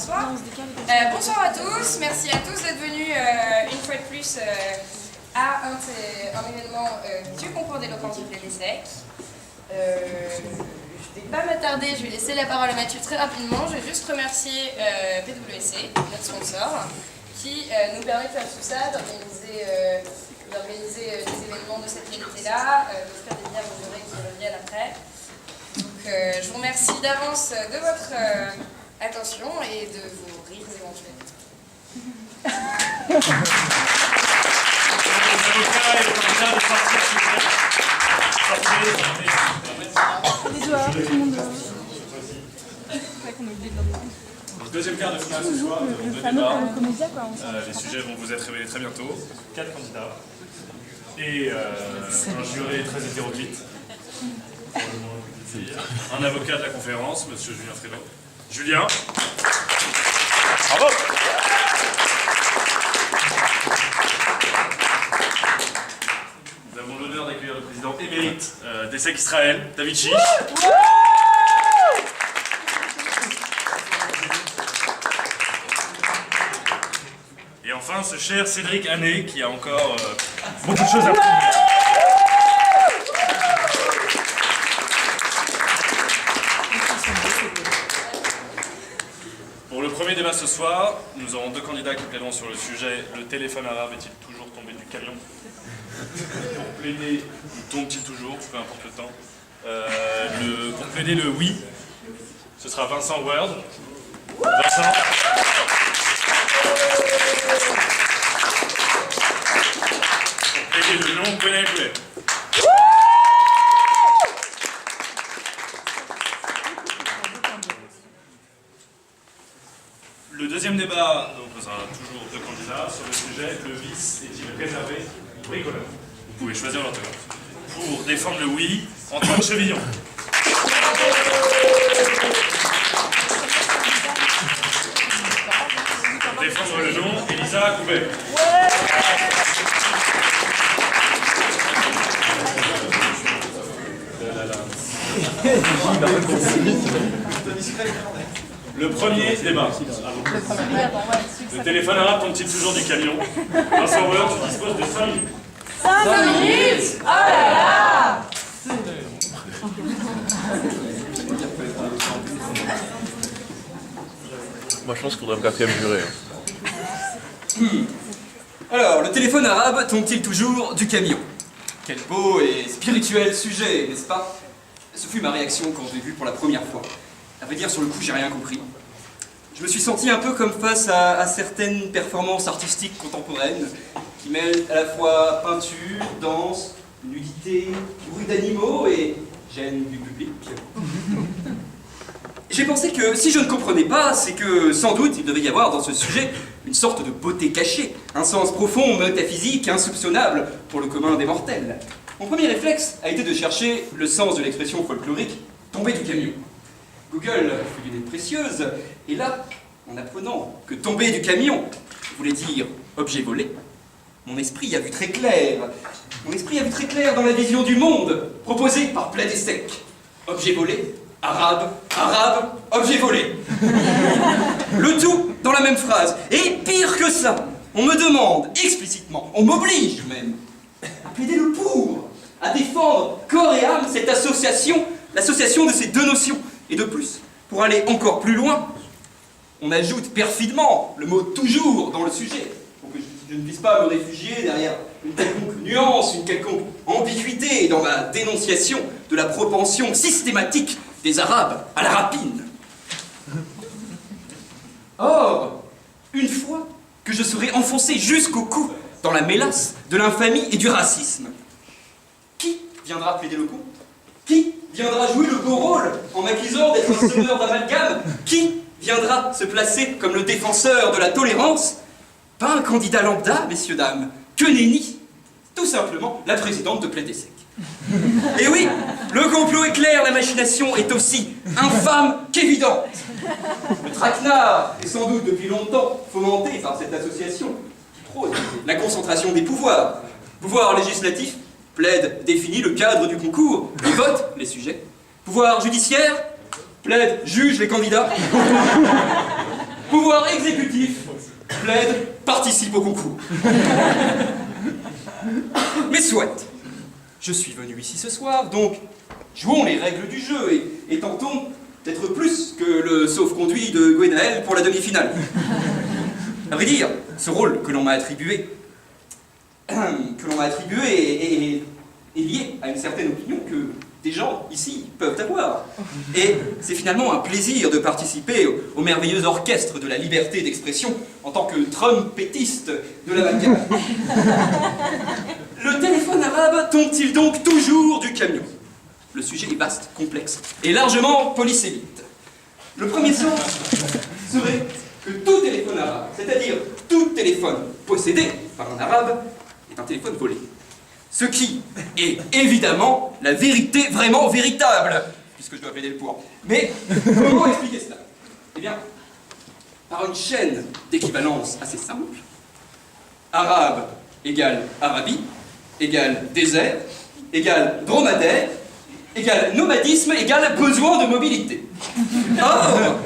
m'asseoir. Bonsoir à tous, merci à tous d'être venus une fois de plus à un événement du concours d'éloquence du Plédésec. Je ne vais pas m'attarder, je vais laisser la parole à Mathieu très rapidement. Je vais juste remercier PwC, notre sponsor, qui nous permet de faire tout ça, d'organiser des événements de cette qualité-là, de faire des biens mesurés qui reviennent après. Donc je vous remercie d'avance de votre attention et de vos rires éventuels. Deuxième quart de finale ce soir, deux débats. Les sujets vont vous être révélés très bientôt. 4 candidats et un jury très hétéroclite. Un avocat de la conférence, monsieur Julien Frédot. Julien. Bravo. Nous avons l'honneur d'accueillir le président émérite d'ESSEC Israël, David Chiche. Et enfin, ce cher Cédric Hannet, qui a encore beaucoup de choses à prouver. Pour le premier débat ce soir, nous aurons deux candidats qui plaideront sur le sujet « Le téléphone arabe est-il toujours tombé du camion ?» Pour plaider « Tombe-t-il toujours ?» peu importe le temps. Pour plaider le « oui », ce sera Vincent Word. Vincent. Pour plaider le non, Gwenaël. Le deuxième débat opposera toujours deux candidats sur le sujet « Le vice est-il réservé ou bricoleur ?» Vous pouvez choisir l'orthographe. Pour défendre le oui, Antoine Chevillon. Pour défendre le non, Elisa Coubet. Le premier débat. Le téléphone arabe tombe-t-il toujours du camion? Vincent Word, tu disposes de 5 minutes. 5 minutes? Oh là là! Moi je pense qu'il faudrait un quatrième juré. Alors, le téléphone arabe tombe-t-il toujours du camion? Quel beau et spirituel sujet, n'est-ce pas? Ce fut ma réaction quand je l'ai vu pour la première fois. À vrai dire, sur le coup, j'ai rien compris. Je me suis senti un peu comme face à certaines performances artistiques contemporaines qui mêlent à la fois peinture, danse, nudité, bruit d'animaux et gêne du public. J'ai pensé que si je ne comprenais pas, c'est que sans doute il devait y avoir dans ce sujet une sorte de beauté cachée, un sens profond, métaphysique, insoupçonnable pour le commun des mortels. Mon premier réflexe a été de chercher le sens de l'expression folklorique « tomber du camion ». Google fut une aide précieuse, et là, en apprenant que tomber du camion voulait dire objet volé, mon esprit a vu très clair. Mon esprit a vu très clair dans la vision du monde proposée par Plédésec. Objet volé, arabe, arabe, objet volé. Le tout dans la même phrase. Et pire que ça, on me demande explicitement, on m'oblige même, à plaider le pour, à défendre corps et âme cette association, l'association de ces deux notions. Et de plus, pour aller encore plus loin, on ajoute perfidement le mot « toujours » dans le sujet, pour que je ne puisse pas me réfugier derrière une quelconque nuance, une quelconque ambiguïté dans ma dénonciation de la propension systématique des Arabes à la rapine. Or, une fois que je serai enfoncé jusqu'au cou dans la mélasse de l'infamie et du racisme, qui viendra plaider le coup? Qui viendra jouer le beau rôle en m'accusant d'être un semeur d'amalgame? Qui viendra se placer comme le défenseur de la tolérance? Pas un candidat lambda, messieurs, dames, que nenni, tout simplement la présidente de Plédésec. Et oui, le complot est clair, la machination est aussi infâme qu'évidente. Le traquenard est sans doute depuis longtemps fomenté par cette association qui prône la concentration des pouvoirs. Pouvoir législatif plaide, définit le cadre du concours et vote les sujets. Pouvoir judiciaire plaide, juge les candidats. exécutif plaide, participe au concours. Mais soit, je suis venu ici ce soir, donc jouons les règles du jeu et tentons d'être plus que le sauf-conduit de Gwenaël pour la demi-finale. À vrai dire, ce rôle que l'on m'a attribué, est lié à une certaine opinion que des gens ici peuvent avoir. Et c'est finalement un plaisir de participer au merveilleux orchestre de la liberté d'expression en tant que trompettiste de la Balkane. Le téléphone arabe tombe-t-il donc toujours du camion? Le sujet est vaste, complexe et largement polysémite. Le premier sens serait que tout téléphone arabe, c'est-à-dire tout téléphone possédé par un arabe, est un téléphone volé. Ce qui est évidemment la vérité vraiment véritable, puisque je dois plaider le pour. Mais comment expliquer cela? Eh bien, par une chaîne d'équivalence assez simple. Arabe égale Arabie, égale désert, égale dromadaire, égale nomadisme, égale besoin de mobilité. Or,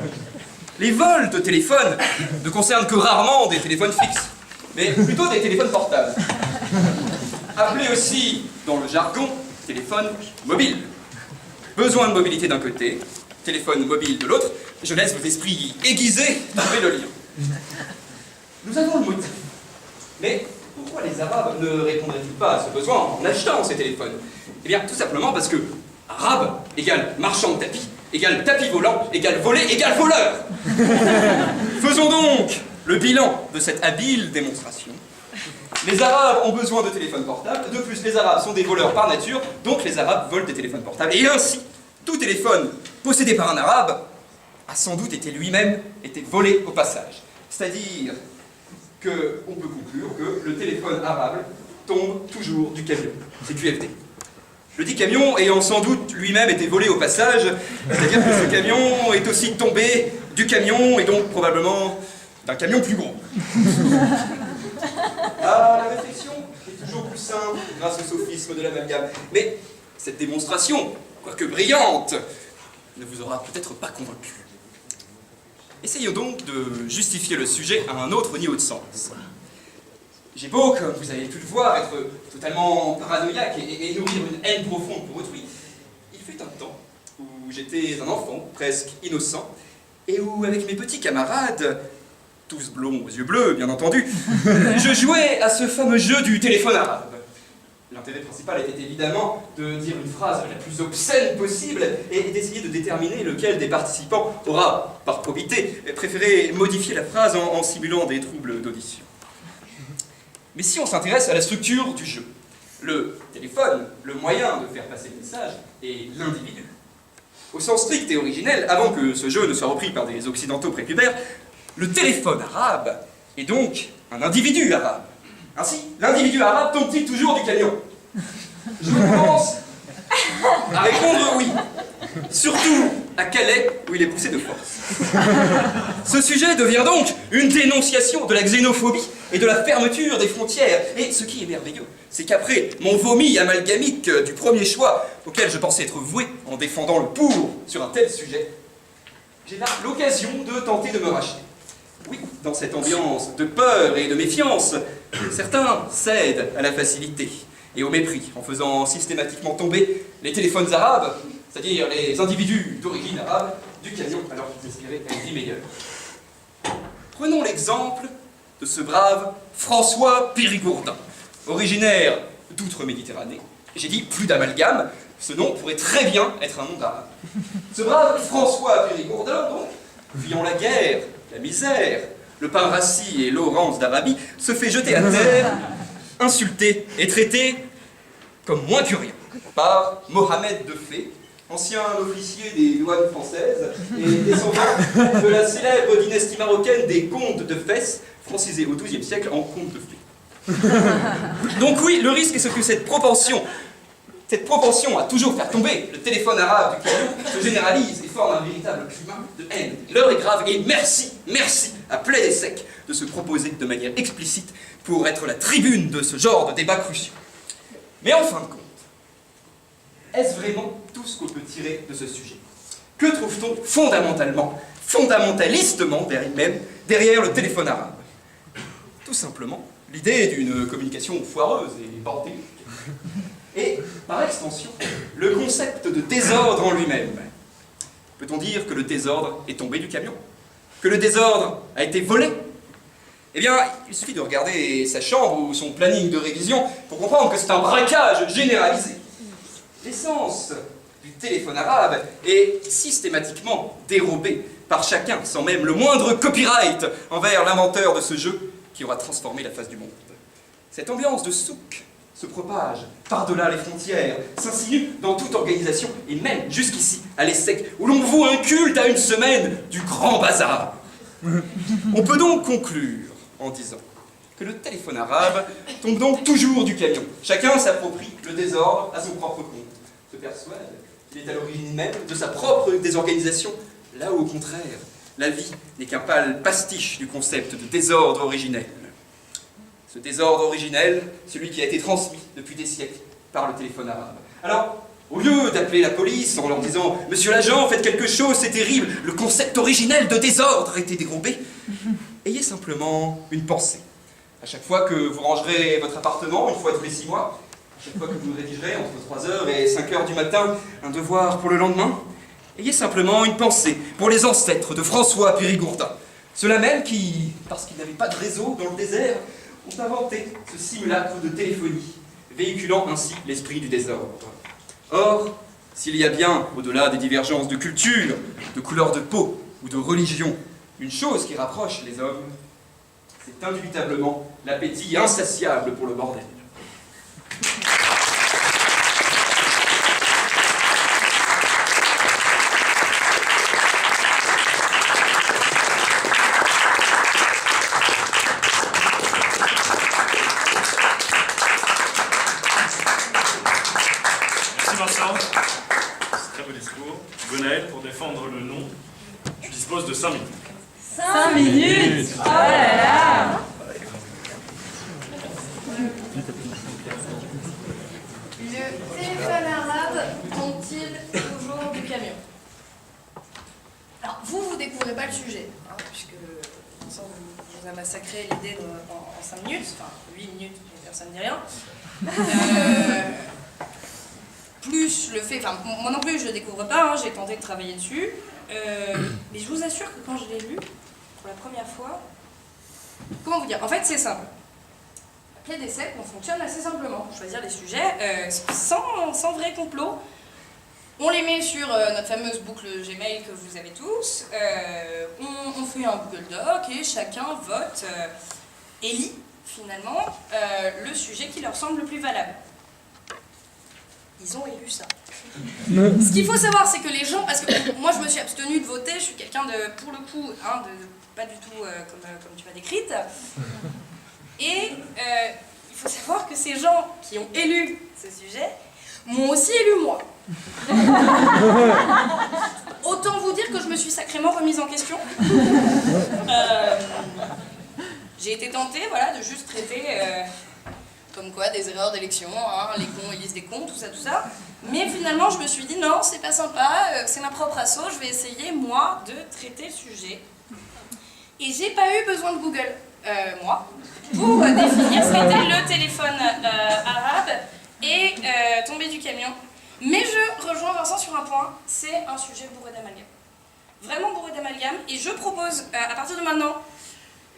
les vols de téléphone ne concernent que rarement des téléphones fixes, mais plutôt des téléphones portables. Appelé aussi, dans le jargon, téléphone mobile. Besoin de mobilité d'un côté, téléphone mobile de l'autre, je laisse vos esprits aiguisés trouver le lien. Nous avons le motif. Mais pourquoi les Arabes ne répondraient-ils pas à ce besoin en achetant ces téléphones? Eh bien, tout simplement parce que arabe égale marchand de tapis, égale tapis volant, égale volé, égale voleur. Faisons donc le bilan de cette habile démonstration. Les Arabes ont besoin de téléphones portables. De plus, les Arabes sont des voleurs par nature, donc les Arabes volent des téléphones portables. Et ainsi, tout téléphone possédé par un Arabe a sans doute été lui-même volé au passage. C'est-à-dire qu'on peut conclure que le téléphone arabe tombe toujours du camion. C'est QFD. Le dit camion ayant sans doute lui-même été volé au passage, c'est-à-dire que ce camion est aussi tombé du camion et donc probablement d'un camion plus gros. Ah, la réflexion est toujours plus simple grâce au sophisme de l'amalgame. Mais cette démonstration, quoique brillante, ne vous aura peut-être pas convaincu. Essayons donc de justifier le sujet à un autre niveau de sens. J'ai beau, comme vous avez pu le voir, être totalement paranoïaque et nourrir une haine profonde pour autrui. Il fut un temps où j'étais un enfant, presque innocent, et où, avec mes petits camarades, tous blonds aux yeux bleus, bien entendu, je jouais à ce fameux jeu du téléphone arabe. L'intérêt principal était évidemment de dire une phrase la plus obscène possible et d'essayer de déterminer lequel des participants aura, par probité, préféré modifier la phrase en simulant des troubles d'audition. Mais si on s'intéresse à la structure du jeu, le téléphone, le moyen de faire passer le message, est l'individu. Au sens strict et originel, avant que ce jeu ne soit repris par des occidentaux prépubères, le téléphone arabe est donc un individu arabe. Ainsi, l'individu arabe tombe-t-il toujours du camion? Je commence à répondre oui. Surtout à Calais, où il est poussé de force. Ce sujet devient donc une dénonciation de la xénophobie et de la fermeture des frontières. Et ce qui est merveilleux, c'est qu'après mon vomi amalgamique du premier choix, auquel je pensais être voué en défendant le pour sur un tel sujet, j'ai là l'occasion de tenter de me racheter. Oui, dans cette ambiance de peur et de méfiance, certains cèdent à la facilité et au mépris en faisant systématiquement tomber les téléphones arabes, c'est-à-dire les individus d'origine arabe, du camion alors qu'ils espéraient une vie meilleure. Prenons l'exemple de ce brave François Périgourdin, originaire d'outre-Méditerranée. J'ai dit plus d'amalgame, ce nom pourrait très bien être un nom d'arabe. Ce brave François Périgourdin, donc, fuyant la guerre, la misère, le pain rassis et l'eau rance d'Arabie, se fait jeter à terre, insulté et traité comme moins que rien par Mohamed de Fay, ancien officier des douanes françaises et descendant de la célèbre dynastie marocaine des comtes de Fès, francisé au XIIe siècle en comte de Fay. Donc oui, le risque est ce que cette propension à toujours faire tomber le téléphone arabe du camion se généralise et forme un véritable climat de haine. L'heure est grave et merci à Plaider Sec de se proposer de manière explicite pour être la tribune de ce genre de débat cruciaux. Mais en fin de compte, est-ce vraiment tout ce qu'on peut tirer de ce sujet? Que trouve-t-on fondamentalement fondamentalistement même derrière le téléphone arabe. Tout simplement, l'idée d'une communication foireuse et bordée. Et, par extension, le concept de désordre en lui-même. Peut-on dire que le désordre est tombé du camion? Que le désordre a été volé? Eh bien, il suffit de regarder sa chambre ou son planning de révision pour comprendre que c'est un braquage généralisé. L'essence du téléphone arabe est systématiquement dérobée par chacun, sans même le moindre copyright envers l'inventeur de ce jeu qui aura transformé la face du monde. Cette ambiance de souk se propage par-delà les frontières, s'insinue dans toute organisation, et même jusqu'ici, à l'ESSEC, où l'on voue un culte à une semaine du grand bazar. On peut donc conclure en disant que le téléphone arabe tombe donc toujours du camion. Chacun s'approprie le désordre à son propre compte, se persuade qu'il est à l'origine même de sa propre désorganisation, là où au contraire, la vie n'est qu'un pâle pastiche du concept de désordre originel. Ce désordre originel, celui qui a été transmis depuis des siècles par le téléphone arabe. Alors, au lieu d'appeler la police en leur disant « Monsieur l'agent, faites quelque chose, c'est terrible, le concept originel de désordre a été dérobé », ayez simplement une pensée. À chaque fois que vous rangerez votre appartement, une fois tous les 6 mois, à chaque fois que vous rédigerez entre 3h et 5h du matin un devoir pour le lendemain, ayez simplement une pensée pour les ancêtres de François Périgourdin. Ceux-là même qui, parce qu'ils n'avaient pas de réseau dans le désert, ont inventé ce simulacre de téléphonie, véhiculant ainsi l'esprit du désordre. Or, s'il y a bien, au-delà des divergences de culture, de couleur de peau ou de religion, une chose qui rapproche les hommes, c'est indubitablement l'appétit insatiable pour le bordel. Gwenaël, pour défendre le nom, tu disposes de 5 minutes. 5 minutes. Oh là là. Le téléphone arabe tombe-t-il toujours du camion? Alors, vous découvrez pas le sujet, hein, puisque Vincent vous a massacré l'idée en 5 minutes, enfin 8 minutes, et personne ne dit rien. Plus le fait, enfin moi non plus je le découvre pas, hein, j'ai tenté de travailler dessus, mais je vous assure que quand je l'ai lu pour la première fois, comment vous dire, en fait c'est simple. Appelé d'essai, on fonctionne assez simplement pour choisir les sujets, sans vrai complot. On les met sur notre fameuse boucle Gmail que vous avez tous, on fait un Google Doc et chacun vote et lit finalement le sujet qui leur semble le plus valable. Ils ont élu ça. Ce qu'il faut savoir, c'est que les gens, parce que moi je me suis abstenue de voter, je suis quelqu'un de, pour le coup, hein, pas du tout comme tu m'as décrite. Et il faut savoir que ces gens qui ont élu ce sujet m'ont aussi élu moi. Autant vous dire que je me suis sacrément remise en question. J'ai été tentée, voilà, de juste traiter comme quoi des erreurs d'élection, hein, les cons élisent des cons, tout ça. Mais finalement, je me suis dit non, c'est pas sympa, c'est ma propre asso, je vais essayer moi de traiter le sujet. Et j'ai pas eu besoin de Google, moi, pour définir ce qu'était le téléphone arabe et tomber du camion. Mais je rejoins Vincent sur un point, c'est un sujet bourré d'amalgame. Vraiment bourré d'amalgame, et je propose à partir de maintenant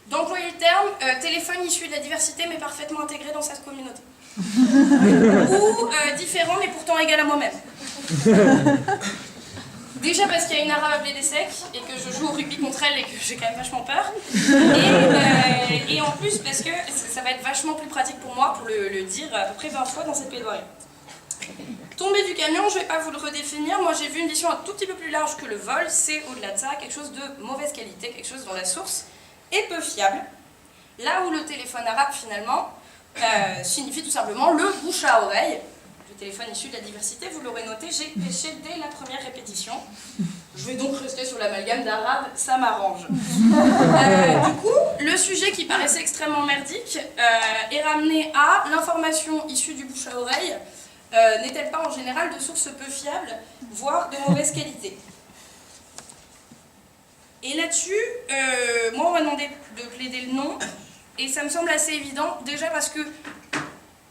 d'employer le terme téléphone issu de la diversité mais parfaitement intégré dans sa communauté. Ou différent mais pourtant égal à moi-même. Déjà parce qu'il y a une arabe appelée des secs et que je joue au rugby contre elle et que j'ai quand même vachement peur. Et en plus parce que ça va être vachement plus pratique pour moi pour le dire à peu près 20 fois dans cette plaidoirie. Tomber du camion, je ne vais pas vous le redéfinir. Moi j'ai vu une vision un tout petit peu plus large que le vol. C'est au-delà de ça quelque chose de mauvaise qualité, quelque chose dont la source est peu fiable. Là où le téléphone arabe finalement signifie tout simplement le bouche à oreille. Le téléphone issu de la diversité, vous l'aurez noté, j'ai pêché dès la première répétition. Je vais donc rester sur l'amalgame d'arabe, ça m'arrange. Du coup, le sujet qui paraissait extrêmement merdique est ramené à l'information issue du bouche à oreille n'est-elle pas en général de sources peu fiables, voire de mauvaise qualité. Et là-dessus, moi on m'a demandé de plaider le non, et ça me semble assez évident, déjà parce que,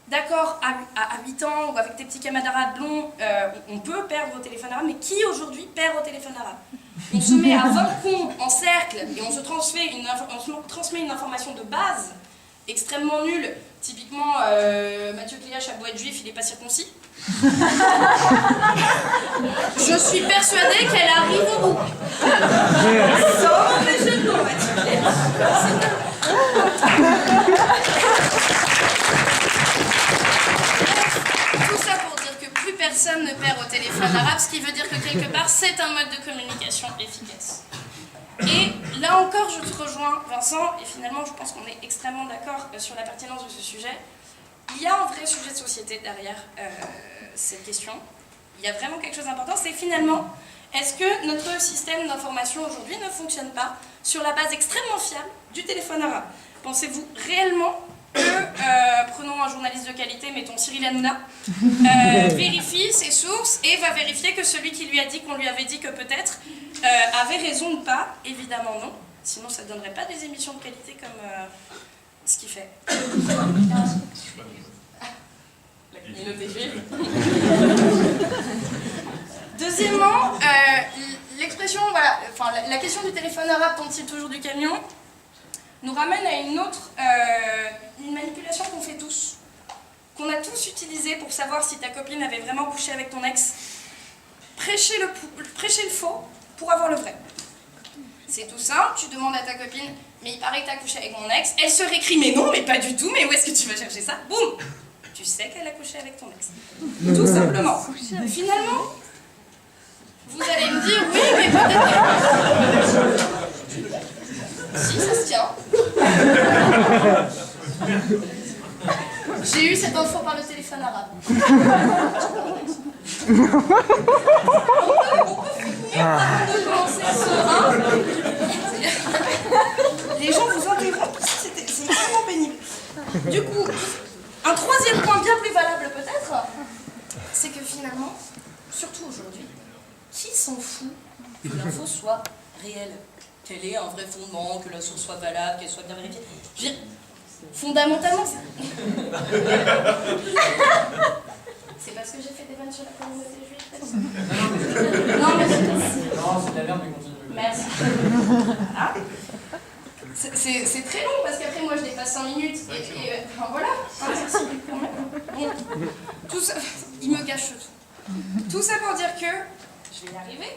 d'accord, à 8 ans ou avec tes petits camarades blonds, on peut perdre au téléphone arabe, mais qui aujourd'hui perd au téléphone arabe? On se met à 20 cons en cercle et on se transmet une information de base extrêmement nulle. Typiquement, Mathieu Cléache a beau être juif, il n'est pas circoncis. Je suis persuadée qu'elle arrive au bout. Sans mauvais jeu de mots, Mathieu Cléache. Tout ça pour dire que plus personne ne perd au téléphone arabe, ce qui veut dire que quelque part, c'est un mode de communication efficace. Et là encore, je te rejoins, Vincent, et finalement, je pense qu'on est extrêmement d'accord sur la pertinence de ce sujet. Il y a un vrai sujet de société derrière cette question. Il y a vraiment quelque chose d'important, c'est finalement, est-ce que notre système d'information aujourd'hui ne fonctionne pas sur la base extrêmement fiable du téléphone arabe? Pensez-vous réellement que, prenons un journaliste de qualité, mettons Cyril Hanouna, vérifie ses sources et va vérifier que celui qui lui a dit qu'on lui avait dit que peut-être avait raison ou pas? Évidemment non, sinon ça ne donnerait pas des émissions de qualité comme ce qu'il fait. La communauté juive. Deuxièmement, l'expression, voilà, enfin, la question du téléphone arabe tombe-t-il toujours du camion nous ramène à une autre une manipulation qu'on fait tous, qu'on a tous utilisée pour savoir si ta copine avait vraiment couché avec ton ex. Prêcher le faux pour avoir le vrai. C'est tout simple, tu demandes à ta copine, mais il paraît que tu as couché avec mon ex, elle se récrie, mais non, mais pas du tout, mais où est-ce que tu vas chercher ça? Boum! Tu sais qu'elle a couché avec ton ex. Tout simplement. Finalement, vous allez me dire, oui, mais peut-être... Si, ça se tient. J'ai eu cette info par le téléphone arabe. On peut finir avant de commencer serein. Les gens vous interrompent, c'est extrêmement pénible. Du coup, un troisième point bien plus valable peut-être, c'est que finalement, surtout aujourd'hui, qui s'en fout que l'info soit réelle? Quel est un vrai fondement, que la source soit valable, qu'elle soit bien vérifiée? Je veux dire, fondamentalement, c'est parce que j'ai fait des vannes sur la communauté juive. Non, mais c'est de la merde, mais continue. Merci. Voilà. C'est très long parce qu'après moi je dépasse 5 minutes et enfin voilà, merci quand même. Bon, tout ça, il me gâche tout. Tout ça pour dire que, je vais y arriver,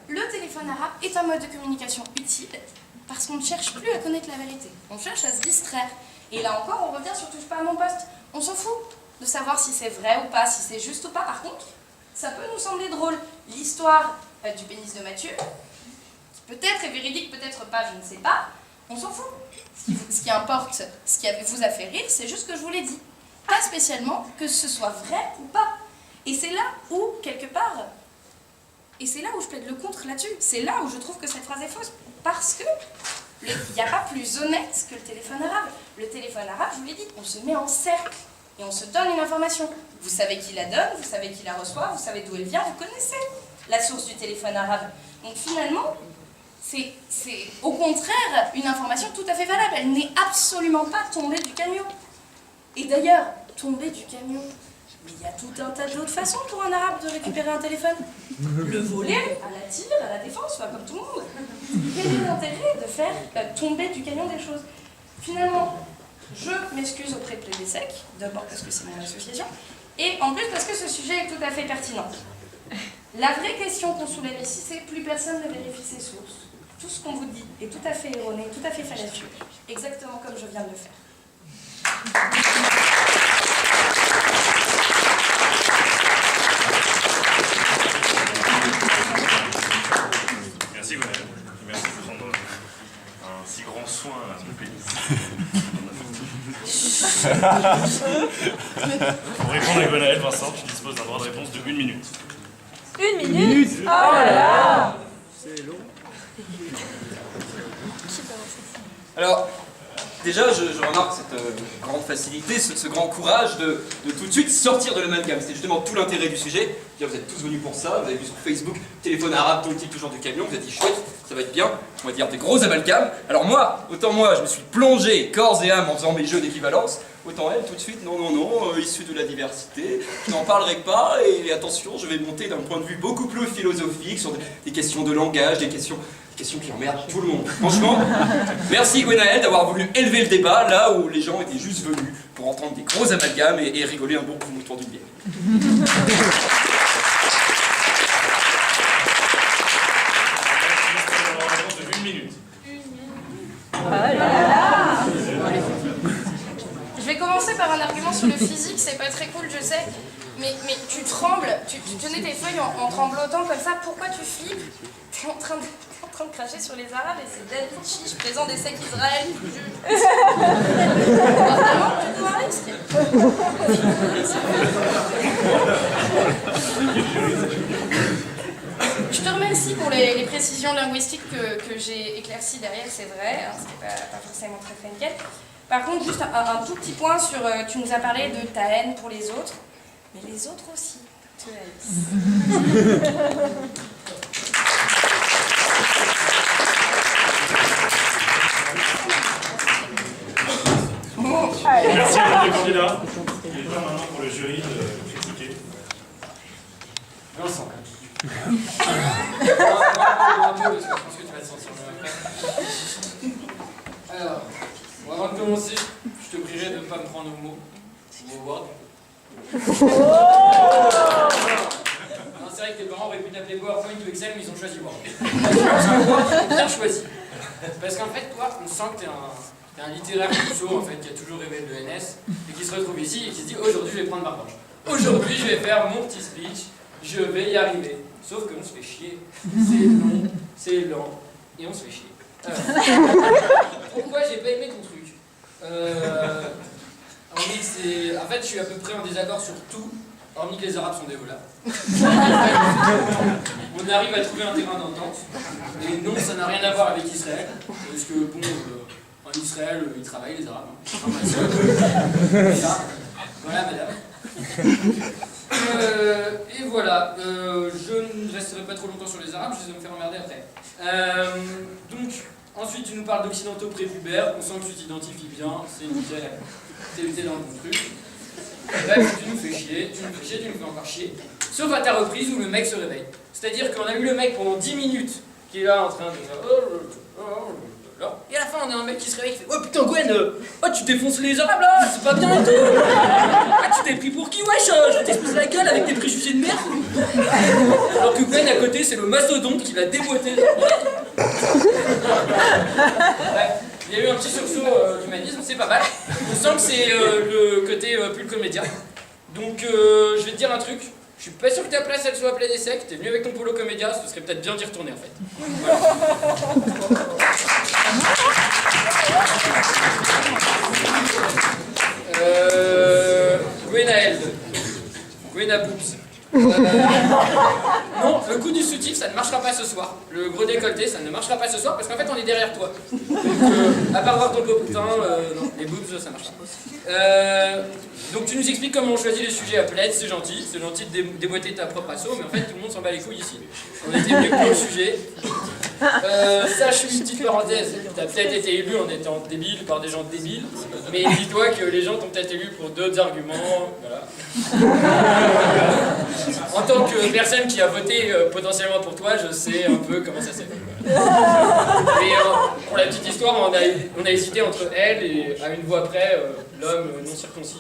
le téléphone arabe est un mode de communication utile parce qu'on ne cherche plus à connaître la vérité. On cherche à se distraire. Et là encore, on revient sur touche pas à mon poste. On s'en fout de savoir si c'est vrai ou pas, si c'est juste ou pas. Par contre, ça peut nous sembler drôle. L'histoire du pénis de Mathieu, qui peut-être est véridique, peut-être pas, je ne sais pas, on s'en fout. Ce qui importe, ce qui vous a fait rire, c'est juste que je vous l'ai dit. Pas spécialement que ce soit vrai ou pas. Et c'est là où, quelque part, et c'est là où je plaide le contre là-dessus, c'est là où je trouve que cette phrase est fausse. Parce que il n'y a pas plus honnête que le téléphone arabe. Le téléphone arabe, je vous l'ai dit, on se met en cercle et on se donne une information. Vous savez qui la donne, vous savez qui la reçoit, vous savez d'où elle vient, vous connaissez la source du téléphone arabe. Donc finalement, c'est au contraire une information tout à fait valable. Elle n'est absolument pas tombée du camion. Et d'ailleurs, tomber du camion, mais il y a tout un tas d'autres façons pour un arabe de récupérer un téléphone. Le voler, à la tire, à la défense, enfin, comme tout le monde. Quel est l'intérêt de faire tomber du camion des choses? Finalement, je m'excuse auprès de Plébisec, d'abord parce que c'est mon association, et en plus parce que ce sujet est tout à fait pertinent. La vraie question qu'on soulève ici, c'est plus personne ne vérifie ses sources. Tout ce qu'on vous dit est tout à fait erroné, tout à fait fallacieux, exactement comme je viens de le faire. Merci Gwenaël. Merci de prendre un si grand soin à mon pénis. Pour répondre à Gwenaël, Vincent, tu disposes d'un droit de réponse de 1 minute. 1 minute? Oh là là! C'est long. Alors, déjà, je remarque cette grande facilité, ce grand courage de tout de suite sortir de l'amalgame. C'était justement tout l'intérêt du sujet. Vous êtes tous venus pour ça, vous avez vu sur Facebook, téléphone arabe, tombe-t-il toujours du camion, vous avez dit chouette, ça va être bien, on va dire des gros amalgames. Alors moi, autant moi, je me suis plongé corps et âme en faisant mes jeux d'équivalence, autant elle, tout de suite, non, issu de la diversité, je n'en parlerai pas, et attention, je vais monter d'un point de vue beaucoup plus philosophique sur des questions de langage, des questions qui emmerdent tout le monde. Franchement, merci Gwenaël d'avoir voulu élever le débat là où les gens étaient juste venus pour entendre des gros amalgames et rigoler un bon coup autour d'une bière. Je vais commencer par un argument sur le physique, c'est pas très cool, je sais, mais tu trembles, tu tenais tes feuilles en tremblotant comme ça, pourquoi tu flippes? T'es en train de cracher sur les Arabes et c'est David Chiche, président des sectes Israël, vraiment, tu dois un risque. Je te remercie pour les précisions linguistiques que j'ai éclaircies derrière, c'est vrai, hein, ce qui n'est pas forcément très nickel. Par contre, juste un tout petit point sur, tu nous as parlé de ta haine pour les autres, mais les autres aussi te haïssent. Merci à tous les candidats. Il est temps maintenant pour le jury de critiquer. Vincent. Un peu, parce que je pense que tu vas te sentir mieux après. Alors, bon, avant de commencer, je te prierai de ne pas me prendre au mot. Ou au Word. Non, c'est vrai que tes parents auraient pu t'appeler PowerPoint ou Excel, mais ils ont choisi Word. Je pense que Word, ils ont bien choisi. Parce qu'en fait, toi, on sent que t'es un littéraire puceau, en fait, qui a toujours rêvé de l'ENS, et qui se retrouve ici et qui se dit aujourd'hui je vais prendre ma revanche. Aujourd'hui je vais faire mon petit speech, je vais y arriver. Sauf qu'on se fait chier. C'est long, c'est lent, et on se fait chier. Pourquoi j'ai pas aimé ton truc? En fait, je suis à peu près en désaccord sur tout, hormis que les Arabes sont des voleurs. On arrive à trouver un terrain d'entente, et non, ça n'a rien à voir avec Israël, parce que bon. En Israël, ils travaillent, les Arabes. Voilà, madame. Et voilà, je ne resterai pas trop longtemps sur les Arabes, je vais me faire emmerder après. Donc, ensuite, tu nous parles d'occidentaux prépubères, on sent que tu t'identifies bien, c'est nickel, t'es dans le bon truc. Bref, tu nous fais chier, tu nous fais encore chier. Sauf à ta reprise où le mec se réveille. C'est-à-dire qu'on a eu le mec pendant 10 minutes qui est là en train de faire. Et à la fin, on a un mec qui se réveille qui fait: oh putain, Gwen, oh tu défonces les Arabes là, c'est pas bien et tout. Ah, tu t'es pris pour qui, wesh? Je vais t'exploser la gueule avec tes préjugés de merde. Alors que Gwen à côté, c'est le mastodonte qui l'a déboîté. Ouais. Il y a eu un petit sursaut d'humanisme, c'est pas mal. On sent que c'est le côté plus le comédien. Donc je vais te dire un truc. Je suis pas sûr que ta place elle soit pleine d'essais, t'es venu avec ton polo comédia, ce serait peut-être bien d'y retourner en fait. Voilà. Gwenaël. Gwenaboobs. Non, le coup du soutif ça ne marchera pas ce soir. Le gros décolleté ça ne marchera pas ce soir parce qu'en fait on est derrière toi. Donc à part voir ton popotin, non, les boobs ça marche pas. Donc tu nous expliques comment on choisit les sujets à plaid, c'est gentil de déboîter ta propre asso, mais en fait tout le monde s'en bat les couilles ici. On était venus pour le sujet. Sache une petite parenthèse, t'as peut-être été élu en étant débile par des gens débiles, mais dis-toi que les gens t'ont peut-être élu pour d'autres arguments, voilà. En tant que personne qui a voté potentiellement pour toi, je sais un peu comment ça s'est fait. Voilà. Mais pour la petite histoire, on a hésité entre elle et à une voix près, l'homme non circoncis.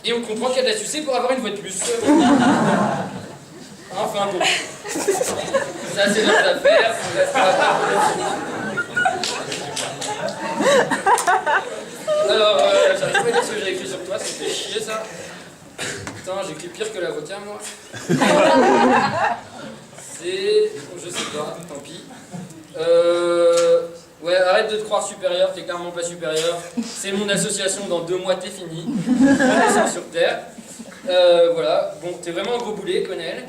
Et on comprend qu'elle a sucé pour avoir une voix de plus. Enfin bon. Ça c'est notre affaire. Alors, j'arrive pas à dire ce que j'ai écrit sur toi, ça fait chier ça. Putain, j'écris pire que l'avocat moi. C'est... je sais pas, tant pis. Ouais, arrête de te croire supérieur, t'es clairement pas supérieur. C'est mon association, dans 2 mois t'es fini. C'est sur Terre. Voilà, bon, t'es vraiment un gros boulet, Gwenaël.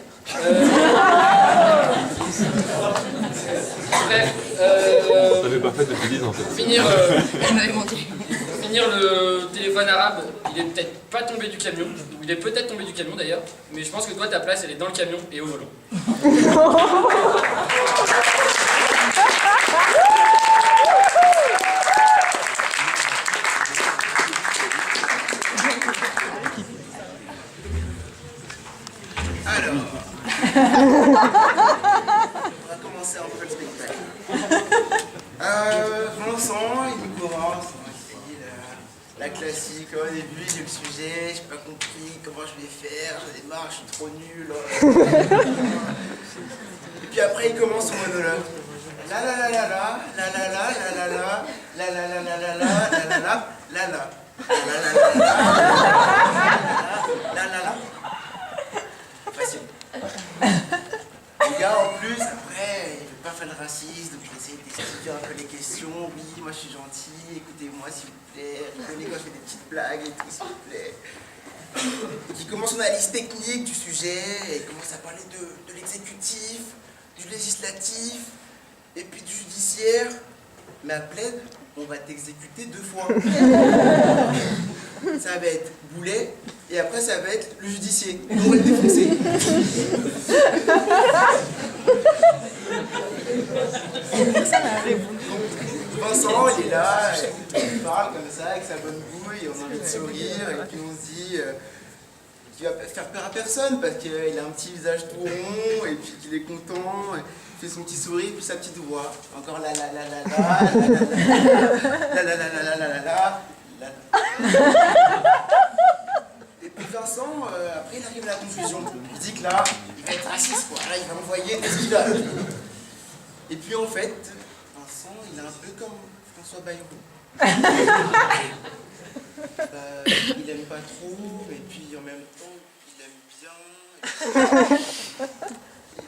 Bref, On n'avait pas fait depuis 10 ans en fait. On m'avait menti. finir, le téléphone arabe, il est peut-être pas tombé du camion, ou il est peut-être tombé du camion d'ailleurs, mais je pense que toi, ta place, elle est dans le camion et au volant. Alors, on va commencer un peu le spectacle. Vincent, il nous commence la classique. Au début, j'ai le sujet, j'ai pas compris comment je vais faire, j'en ai marre, je suis trop nul. Et puis après, il commence son monologue. La la la la la, la la la la la la, la la la la la la, la la la la la. La la la. Facile. Les gars, en plus, après, il veut pas faire le raciste, donc j'essaie d'expliquer un peu les questions. Oui, moi je suis gentil, écoutez-moi s'il vous plaît. Rigolez quand je fais des petites blagues et tout, s'il vous plaît. Et qui commence une analyse technique du sujet, et commence à parler de l'exécutif, du législatif, et puis du judiciaire. Mais à plaide, on va t'exécuter 2 fois. Ça va être Boulet, et après ça va être le judiciaire. On va le défoncer. Vincent, il est là, il parle comme ça avec sa bonne bouille, on a envie de sourire, et puis on se dit qu'il va faire peur à personne parce qu'il a un petit visage tout rond, et puis qu'il est content, il fait son petit sourire, puis sa petite voix. Encore la la la la la, la la la la la la la la. Et puis Vincent, après il arrive à la conclusion. Il dit que là, il va être raciste, quoi. Là, il va envoyer tout ce qu'il a. Et puis en fait, Vincent, il est un peu comme François Bayrou. Il aime pas trop, et puis en même temps, il aime bien. Et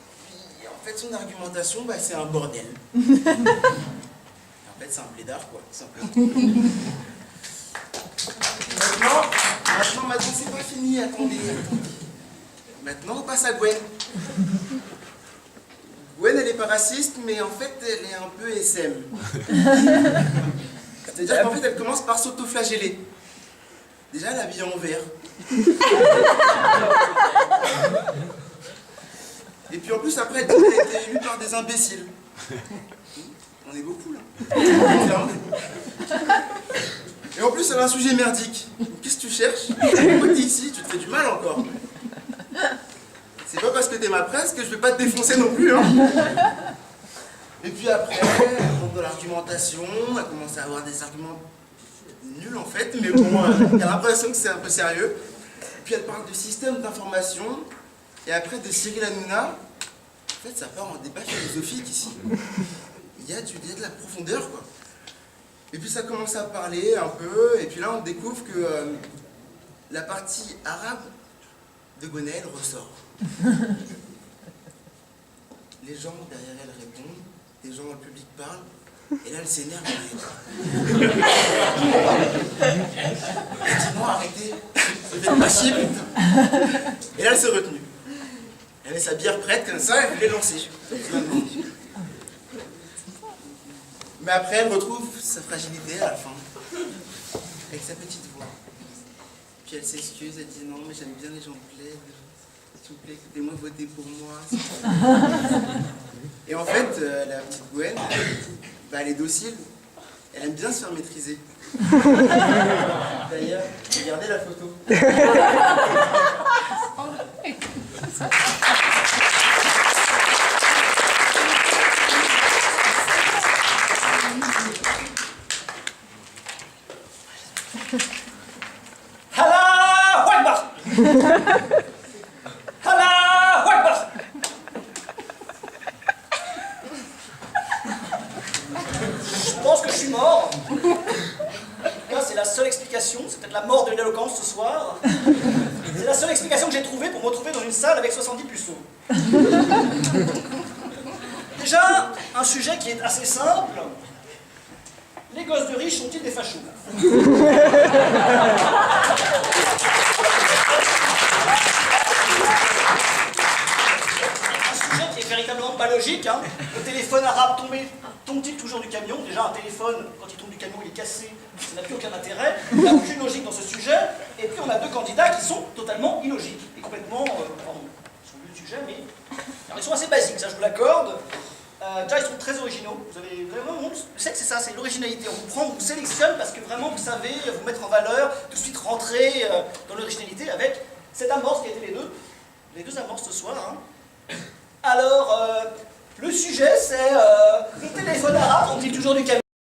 puis en fait, son argumentation, c'est un bordel. En fait, c'est un blédard, quoi, tout simplement. Maintenant, c'est pas fini, attendez. Maintenant, on passe à Gwen. Gwen, elle est pas raciste, mais en fait, elle est un peu SM. C'est-à-dire qu'en fait, elle commence par s'auto-flageller. Déjà, elle est habillée en vert. Et puis en plus, après, elle a été élue par des imbéciles. On est beaucoup, là. Et en plus, elle a un sujet merdique. Qu'est-ce que tu cherches? Pourquoi t'es ici? Tu te fais du mal encore. C'est pas parce que t'es ma presse que je vais pas te défoncer non plus, hein. Et puis après, elle tombe dans l'argumentation, elle commence à avoir des arguments nuls en fait, mais bon, elle a l'impression que c'est un peu sérieux. Puis elle parle de système d'information, et après de Cyril Hanouna. En fait, ça part en débat philosophique ici. Il y a de la profondeur, quoi. Et puis ça commence à parler un peu, et puis là on découvre que la partie arabe de Gonel ressort. Les gens derrière elle répondent, les gens dans le public parlent, et là elle s'énerve. Elle dit non, arrêtez, vous êtes pas chier, putain. Et là elle s'est retenue. Elle avait sa bière prête comme ça, elle voulait lancer. Mais après, elle retrouve sa fragilité à la fin, avec sa petite voix. Puis elle s'excuse, elle dit non, mais j'aime bien les gens plaides. S'il vous plaît, écoutez-moi, votez pour moi. Et en fait, la petite Gwen, elle est docile. Elle aime bien se faire maîtriser. D'ailleurs, regardez la photo. Allah Akbar. Allah Akbar. Je pense que je suis mort. C'est la seule explication. C'est peut-être la mort de l'éloquence ce soir. C'est la seule explication que j'ai trouvée pour me retrouver dans une salle avec 70 puceaux. Déjà, un sujet qui est assez simple. Les gosses de riches sont-ils des fachos? Un sujet qui est véritablement pas logique. Hein. Le téléphone arabe tombe-t-il toujours du camion? Déjà, un téléphone, quand il tombe du camion, il est cassé, ça n'a plus aucun intérêt. Il n'y a aucune logique dans ce sujet. Et puis, on a deux candidats qui sont totalement illogiques et complètement... pardon, ils sont le sujet, mais... Alors, ils sont assez basiques, ça je vous l'accorde. Déjà, ils sont très originaux. Vous avez vraiment... Je sais que c'est ça, c'est l'originalité. On vous prend, on vous sélectionne parce que vraiment, vous savez vous mettre en valeur, tout de suite rentrer dans l'originalité avec cette amorce qui a été les deux amorces ce soir. Hein. Alors, le sujet, c'est le téléphone arabe, tombe-t-il toujours du camion?